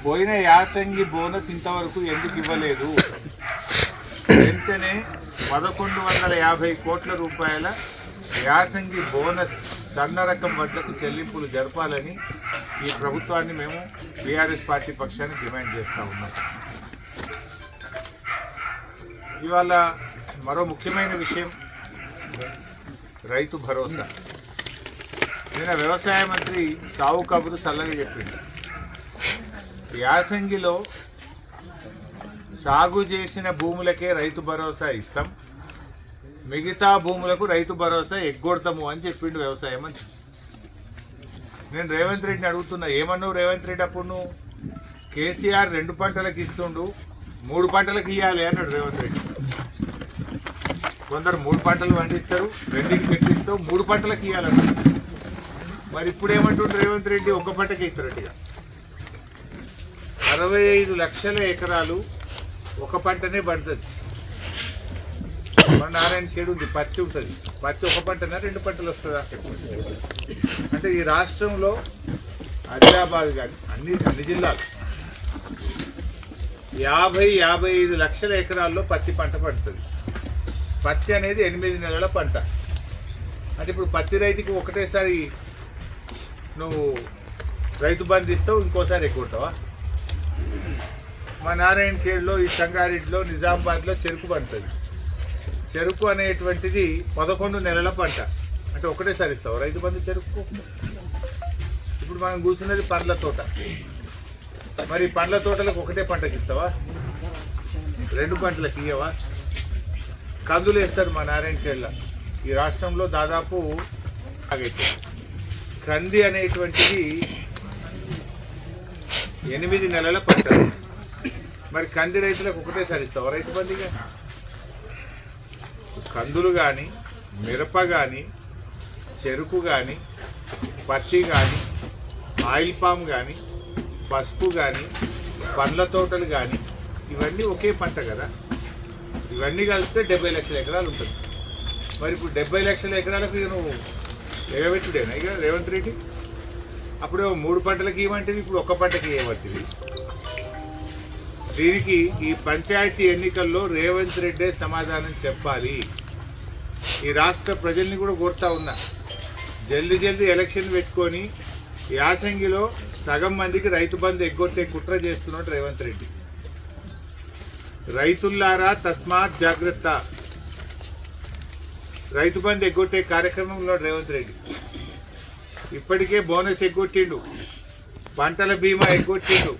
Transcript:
పోయిన యాసంగి బోనస్ ఇంతవరకు ఎందుకు ఇవ్వలేదు? వెంటనే 1150 కోట్ల రూపాయల యాసంగి బోనస్ సన్న రకం వడ్లకు చెల్లింపులు జరపాలని ఈ ప్రభుత్వాన్ని మేము టీఆర్ఎస్ పార్టీ పక్షాన్ని డిమాండ్ చేస్తూ ఉన్నాం. ఇవాళ మరో ముఖ్యమైన విషయం రైతు భరోసా. నిన్న వ్యవసాయ మంత్రి సావు కబురు సల్లగా చెప్పింది. యాసంగిలో సాగు చేసిన భూములకే రైతు భరోసా ఇస్తాం, మిగతా భూములకు రైతు భరోసా ఎగ్గొడతాము అని చెప్పిండు వ్యవసాయ మంత్రి. నేను రేవంత్ రెడ్డిని అడుగుతున్నా, ఏమన్నావు రేవంత్ రెడ్డి? అప్పుడు నువ్వు కేసీఆర్ 2 పంటలకు ఇస్తుండు, 3 పంటలకు ఇవ్వాలి అన్నాడు రేవంత్ రెడ్డి. కొందరు 3 పంటలు పండిస్తారు, 2కి పెట్టిస్తావు, 3 పంటలకు ఇవ్వాలన్నాడు. మరి ఇప్పుడు ఏమంటుండ్రు రేవంత్ రెడ్డి? 1 పంటకి ఇస్తున్నట్టుగా 65 లక్షల ఎకరాలు 1 పంటనే పడుతుంది. మన నారాయణ ఖేడ్ ఉంది, పత్తి ఉంటుంది. పత్తి 1 పంటనా 2 పంటలు వస్తుందా? అంటే ఈ రాష్ట్రంలో ఆదిలాబాద్ కానీ అన్ని జిల్లాలు 50-55 లక్షల ఎకరాల్లో పత్తి పంట పడుతుంది. పత్తి అనేది 8 నెలల పంట. అంటే ఇప్పుడు పత్తి రైతుకి ఒకటేసారి నువ్వు రైతు బంధు ఇస్తావు, ఇంకోసారి ఎక్కుంటావా? మా నారాయణ ఖేడ్లో, ఈ సంగారెడ్డిలో, నిజామాబాద్లో చెరుకు పండుతుంది. చెరుకు అనేటువంటిది 11 నెలల పంట. అంటే ఒకటేసారి ఇస్తావు రైతు బంధు చెరుకు? ఇప్పుడు మనం కూర్చున్నది పండ్ల తోట. మరి పండ్ల తోటలకు ఒకటే పంటకి ఇస్తావా? 2 పంటలకు ఇవ్వవా? కందులు వేస్తారు మా నారాయణ ఖేడ్లో. ఈ రాష్ట్రంలో దాదాపు ఆగైతే కంది అనేటువంటిది 8 నెలల పంట. మరి కంది రైతులకు ఒకటేసారి ఇస్తావా రైతు బంధుగా? కందులు కానీ, మిరప కానీ, చెరుకు కానీ, పత్తి కానీ, ఆయిల్ పామ్ కానీ, పసుపు కానీ, పండ్ల తోటలు కానీ, ఇవన్నీ ఒకే పంట కదా. ఇవన్నీ కలిపితే 70 లక్షల ఎకరాలు ఉంటుంది. మరి ఇప్పుడు 70 లక్షల ఎకరాలకు నువ్వు ఎగబెట్టుడేనా ఇక రేవంత్ రెడ్డి? అప్పుడు 3 పంటలకు ఇవ్వంటివి, ఇప్పుడు 1 పంటకి ఇవ్వబట్టివి. దీనికి ఈ పంచాయతీ ఎన్నికల్లో రేవంత్ రెడ్డే సమాధానం చెప్పాలి. ఈ రాష్ట్ర ప్రజల్ని కూడా కోరుతా ఉన్నా, జల్దీ ఎలక్షన్ పెట్టుకొని యాసంగిలో సగం మందికి రైతు బంధు ఎగ్గొట్టే కుట్ర చేస్తున్నాడు రేవంత్ రెడ్డి. రైతుల్లారా తస్మాత్ జాగ్రత్త. రైతు బంధు ఎగ్గొట్టే కార్యక్రమంలో రేవంత్ రెడ్డి ఇప్పటికే బోనస్ ఎగ్గొట్టిండు, పంటల బీమా ఎగ్గొట్టిండు,